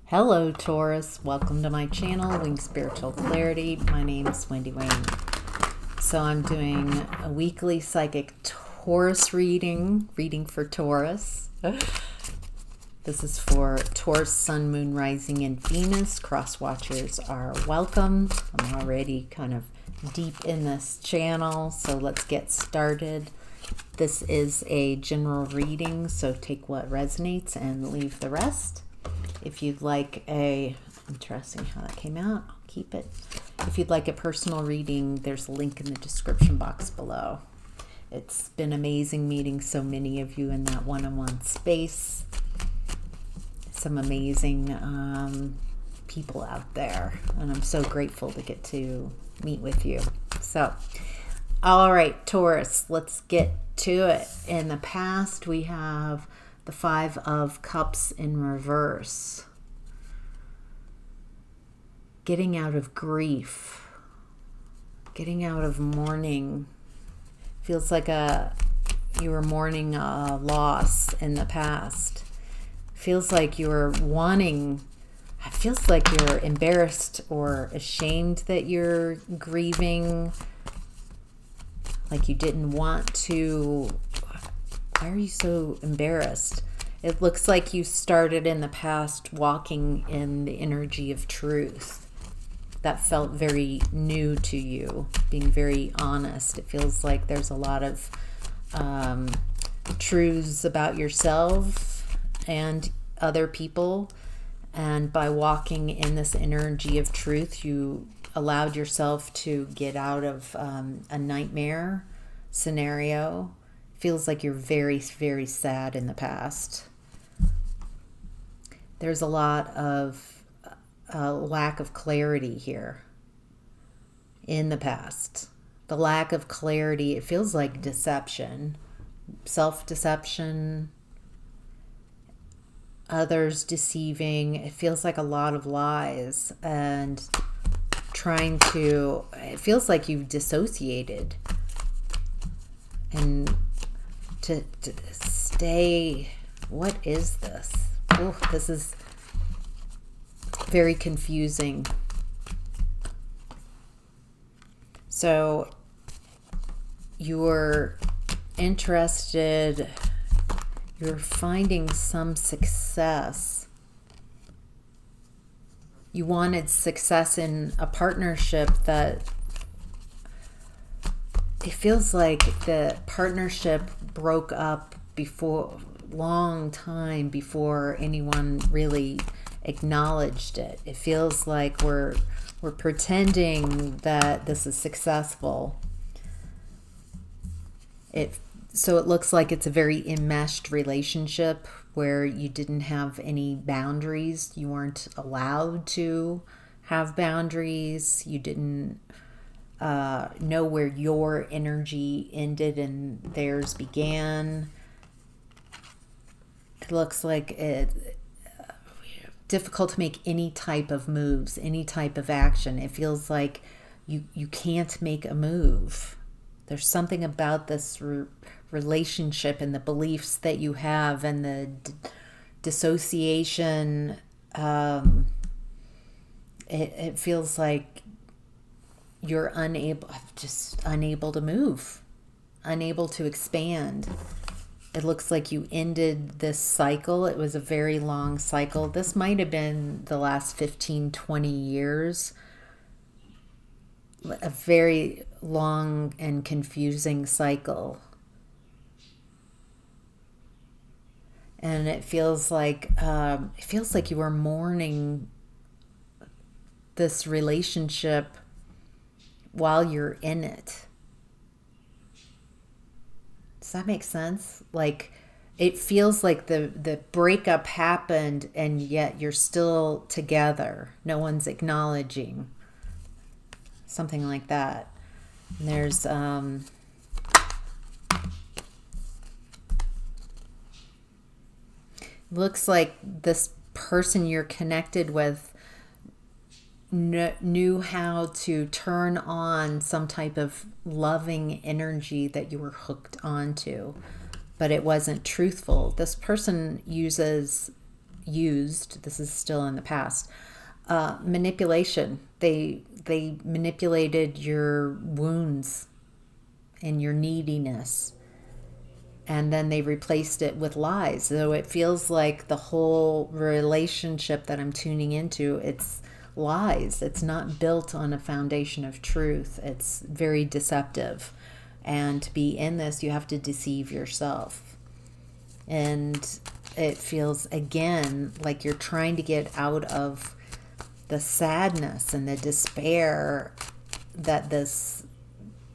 Hello Taurus, welcome to my channel, Winged Spiritual Clarity. My name is Wendy Wayne. So I'm doing a weekly psychic Taurus reading for Taurus. This is for Taurus, Sun, Moon, Rising, and Venus. Cross watchers are welcome. I'm already kind of deep in this channel, so let's get started. This is a general reading, so take what resonates and leave the rest. If you'd like interesting how that came out, I'll keep it. If you'd like a personal reading, there's a link in the description box below. It's been amazing meeting so many of you in that one-on-one space. Some amazing people out there, and I'm so grateful to get to meet with you. So, all right, Taurus, let's get to it. In the past, we have the Five of Cups in reverse. Getting out of grief. Getting out of mourning. Feels like you were mourning a loss in the past. Feels like you're it feels like you're embarrassed or ashamed that you're grieving. Like you didn't want to. Why are you so embarrassed? It looks like you started in the past walking in the energy of truth. That felt very new to you, being very honest. It feels like there's a lot of truths about yourself and other people. And by walking in this energy of truth, you allowed yourself to get out of a nightmare scenario. Feels like you're very, very sad in the past. There's a lot of lack of clarity here in the past. The lack of clarity, it feels like deception, self-deception, others deceiving. It feels like a lot of lies and it feels like you've dissociated and to stay. What is this? Oh, this is very confusing. So you're interested, you're finding some success. You wanted success in a partnership that it feels like the partnership broke up long time before anyone really acknowledged it. It feels like we're pretending that this is successful. So it looks like it's a very enmeshed relationship where you didn't have any boundaries. You weren't allowed to have boundaries. You didn't know where your energy ended and theirs began. It looks like it's difficult to make any type of moves, any type of action. It feels like you can't make a move. There's something about this relationship and the beliefs that you have and the dissociation. It feels like you're unable to move, unable to expand. It looks like you ended this cycle. It was a very long cycle. This might have been the last 15, 20 years. A very long and confusing cycle. And it feels like you were mourning this relationship while you're in it. Does that make sense? Like it feels like the breakup happened and yet you're still together. No one's acknowledging. Something like that. And there's looks like this person you're connected with knew how to turn on some type of loving energy that you were hooked onto, but it wasn't truthful. This person uses used, this is still in the past, manipulation. They manipulated your wounds and your neediness, and then they replaced it with lies. So it feels like the whole relationship that I'm tuning into, it's lies. It's not built on a foundation of truth. It's very deceptive. And to be in this, you have to deceive yourself. And it feels, again, like you're trying to get out of the sadness and the despair that this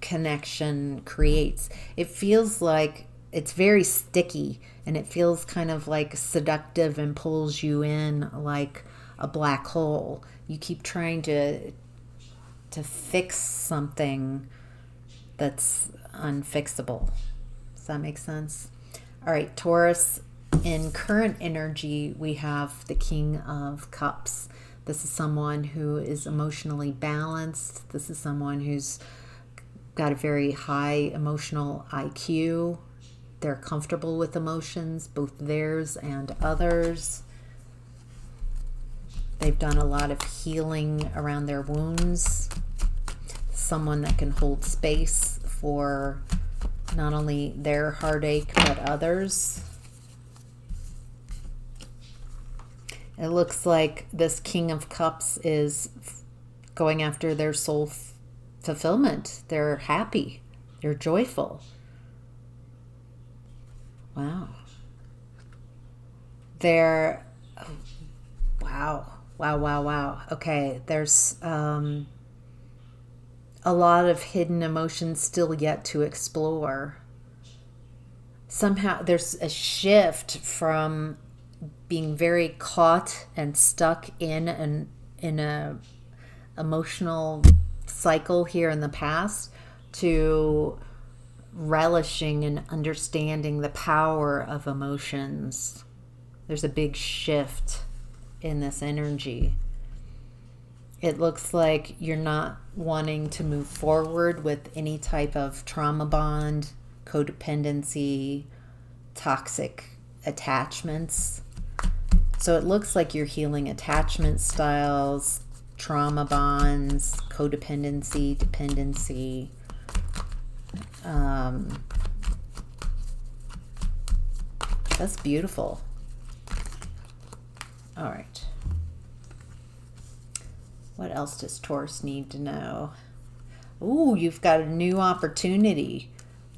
connection creates. It feels like it's very sticky, and it feels kind of like seductive and pulls you in like a black hole. You keep trying to fix something that's unfixable. Does that make sense? All right, Taurus, in current energy, we have the King of Cups. This is someone who is emotionally balanced. This is someone who's got a very high emotional IQ. They're comfortable with emotions, both theirs and others. They've done a lot of healing around their wounds. Someone that can hold space for not only their heartache, but others. It looks like this King of Cups is going after their soul fulfillment. They're happy. They're joyful. Wow. They're, wow. Okay, there's a lot of hidden emotions still yet to explore. Somehow there's a shift from being very caught and stuck in a emotional cycle here in the past to relishing and understanding the power of emotions. There's a big shift in this energy. It looks like you're not wanting to move forward with any type of trauma bond, codependency, toxic attachments. So it looks like you're healing attachment styles, trauma bonds, codependency, dependency. That's beautiful. All right. What else does Taurus need to know? Ooh, you've got a new opportunity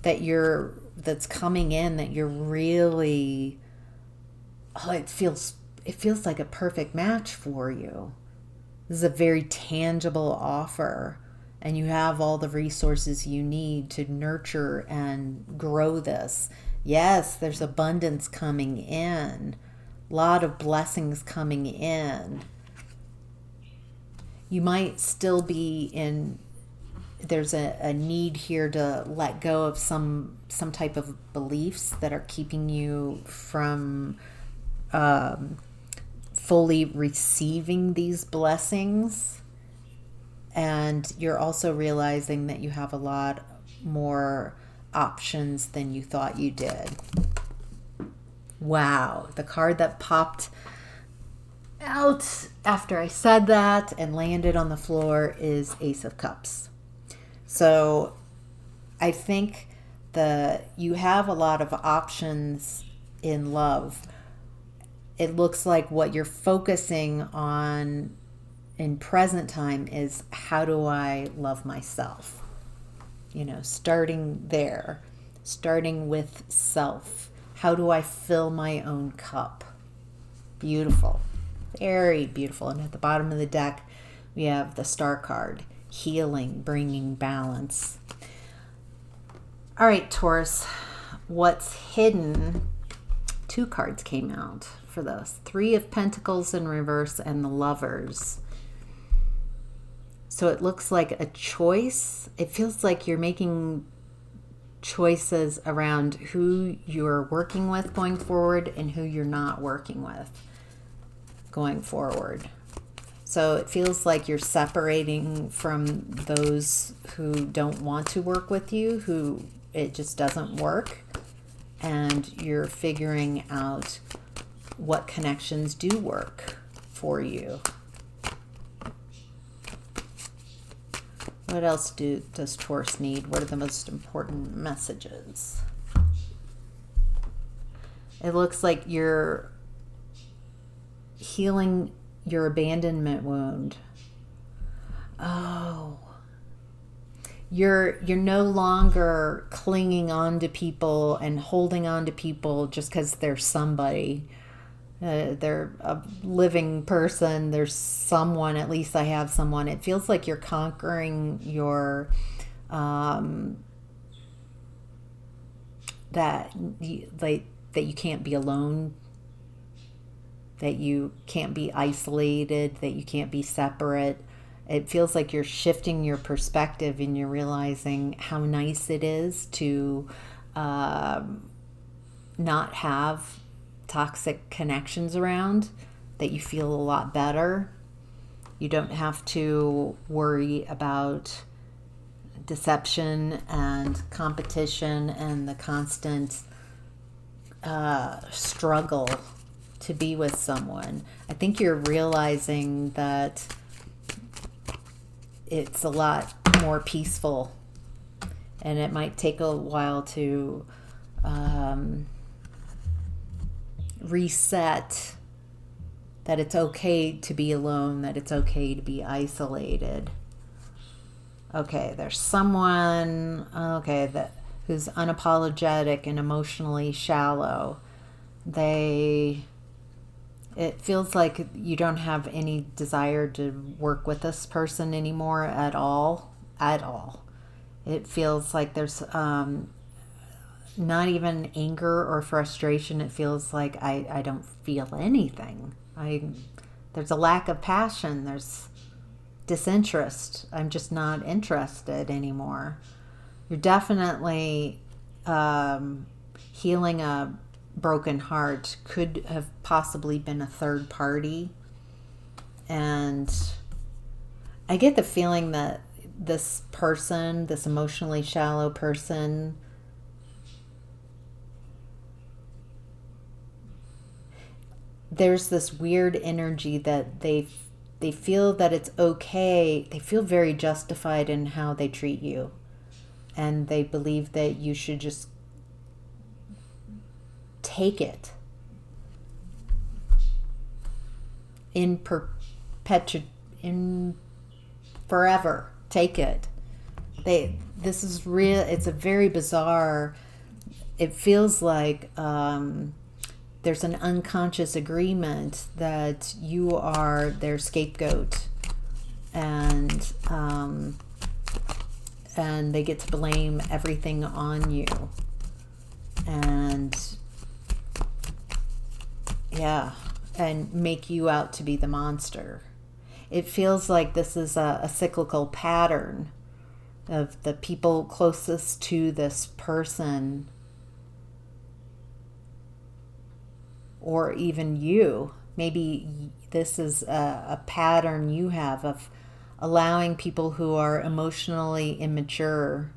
that's coming in that you're really, it feels like a perfect match for you. This is a very tangible offer, and you have all the resources you need to nurture and grow this. Yes, there's abundance coming in. A lot of blessings coming in. You might still be there's a need here to let go of some type of beliefs that are keeping you from fully receiving these blessings. And you're also realizing that you have a lot more options than you thought you did. Wow, the card that popped out after I said that and landed on the floor is Ace of Cups. So I think you have a lot of options in love. It looks like what you're focusing on in present time is, how do I love myself? Starting there, starting with self. How do I fill my own cup? Beautiful. Very beautiful. And at the bottom of the deck, we have the Star card, healing, bringing balance. All right, Taurus, what's hidden? 2 cards came out for this. 3 of Pentacles in reverse and the Lovers. So it looks like a choice. It feels like you're making choices around who you're working with going forward and who you're not working with going forward. So it feels like you're separating from those who don't want to work with you, who it just doesn't work, and you're figuring out what connections do work for you. What else does Taurus need? What are the most important messages? It looks like you're healing your abandonment wound. Oh. You're no longer clinging on to people and holding on to people just because they're somebody. They're a living person. There's someone, at least I have someone. It feels like you're conquering your, that you can't be alone, that you can't be isolated, that you can't be separate. It feels like you're shifting your perspective and you're realizing how nice it is to not have toxic connections around, that you feel a lot better. You don't have to worry about deception and competition and the constant struggle to be with someone. I think you're realizing that it's a lot more peaceful, and it might take a while to reset that it's okay to be alone, that it's okay to be isolated. Okay, there's someone, who's unapologetic and emotionally shallow. It feels like you don't have any desire to work with this person anymore at all. It feels like there's not even anger or frustration. It feels like I don't feel anything. There's a lack of passion. There's disinterest. I'm just not interested anymore. You're definitely healing a broken heart. Could have possibly been a third party. And I get the feeling that this person, this emotionally shallow person, there's this weird energy that they feel that it's okay. They feel very justified in how they treat you. And they believe that you should just take it in forever. Take it. This is real. It's a very bizarre, it feels like there's an unconscious agreement that you are their scapegoat, and they get to blame everything on you. And yeah, and make you out to be the monster. It feels like this is a cyclical pattern of the people closest to this person, or even you. Maybe this is a pattern you have of allowing people who are emotionally immature.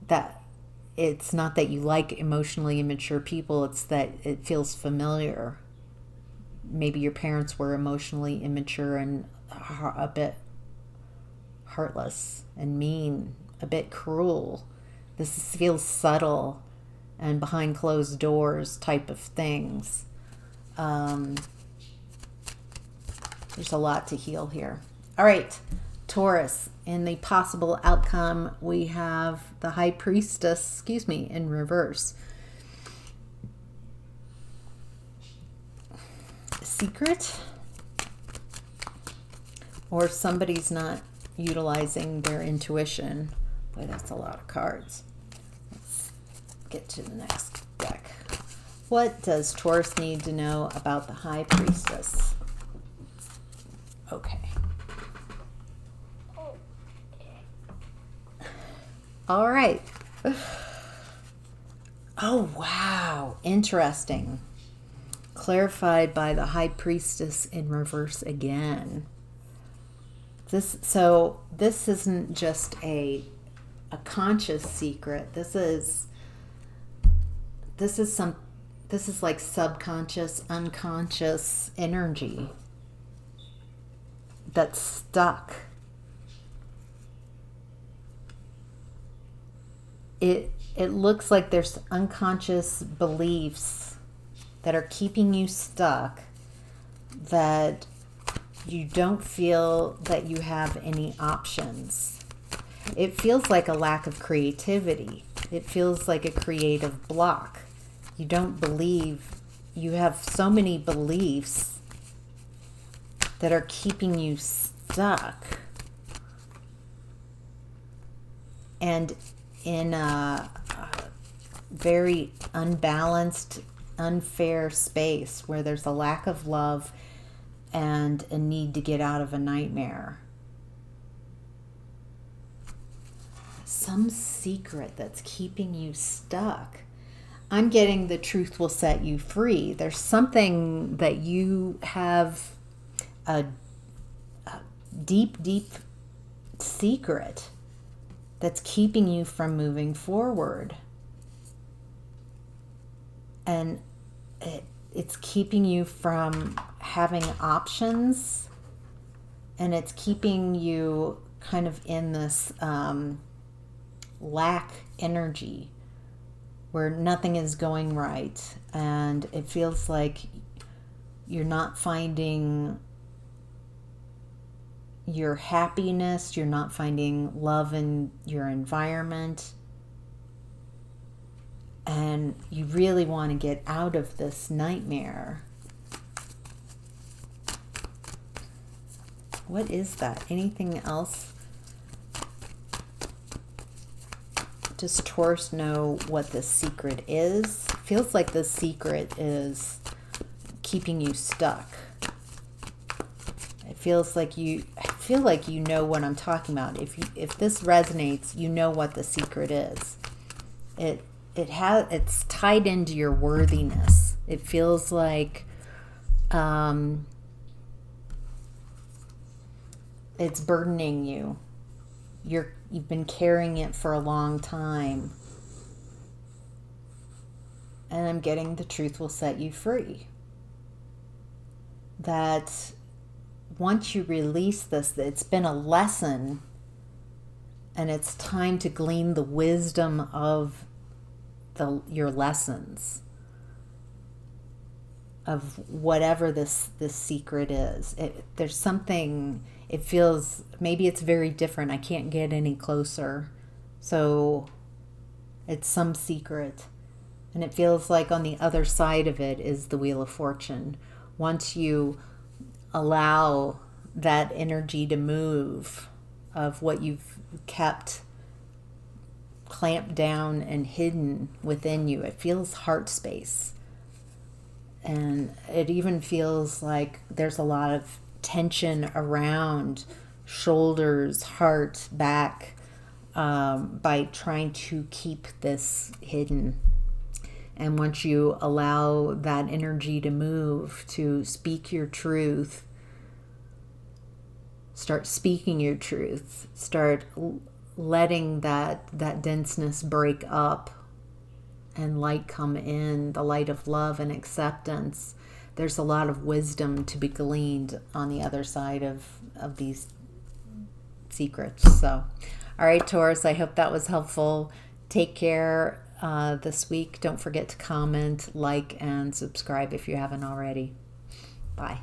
That it's not that you like emotionally immature people, it's that it feels familiar. Maybe your parents were emotionally immature and a bit heartless and mean, a bit cruel. This feels subtle and behind closed doors type of things. There's a lot to heal here. All right, Taurus, in the possible outcome, we have the High Priestess, in reverse. Secret, or somebody's not utilizing their intuition. Boy, that's a lot of cards. Let's get to the next deck. What does Taurus need to know about the High Priestess? Okay. All right. Oh, wow. Interesting. Clarified by the High Priestess in reverse again. This isn't just a conscious secret. This is this is like subconscious, unconscious energy that's stuck. It looks like there's unconscious beliefs that are keeping you stuck, that you don't feel that you have any options. It feels like a lack of creativity. It feels like a creative block. You don't believe, you have so many beliefs that are keeping you stuck. And in a very unbalanced, unfair space where there's a lack of love and a need to get out of a nightmare. Some secret that's keeping you stuck. I'm getting the truth will set you free. There's something that you have a deep, deep secret that's keeping you from moving forward. And it's keeping you from having options, and it's keeping you kind of in this lack energy where nothing is going right, and it feels like you're not finding your happiness, you're not finding love in your environment, and you really want to get out of this nightmare. What is that? Anything else? Does Taurus know what the secret is? Feels like the secret is keeping you stuck. It feels like I feel like you know what I'm talking about. If this resonates, you know what the secret is. It's tied into your worthiness. It feels like it's burdening you. You've been carrying it for a long time. And I'm getting the truth will set you free. That once you release this, it's been a lesson, and it's time to glean the wisdom of your lessons, of whatever this secret is. There's something, it feels, maybe it's very different. I can't get any closer. So it's some secret. And it feels like on the other side of it is the Wheel of Fortune. Once you allow that energy to move of what you've kept clamped down and hidden within you, it feels heart space. And it even feels like there's a lot of tension around shoulders, heart, back, by trying to keep this hidden. And once you allow that energy to move, to speak your truth, start speaking your truth, start letting that denseness break up and light come in, the light of love and acceptance. There's a lot of wisdom to be gleaned on the other side of these secrets. So, all right, Taurus, I hope that was helpful. Take care this week. Don't forget to comment, like, and subscribe if you haven't already. Bye.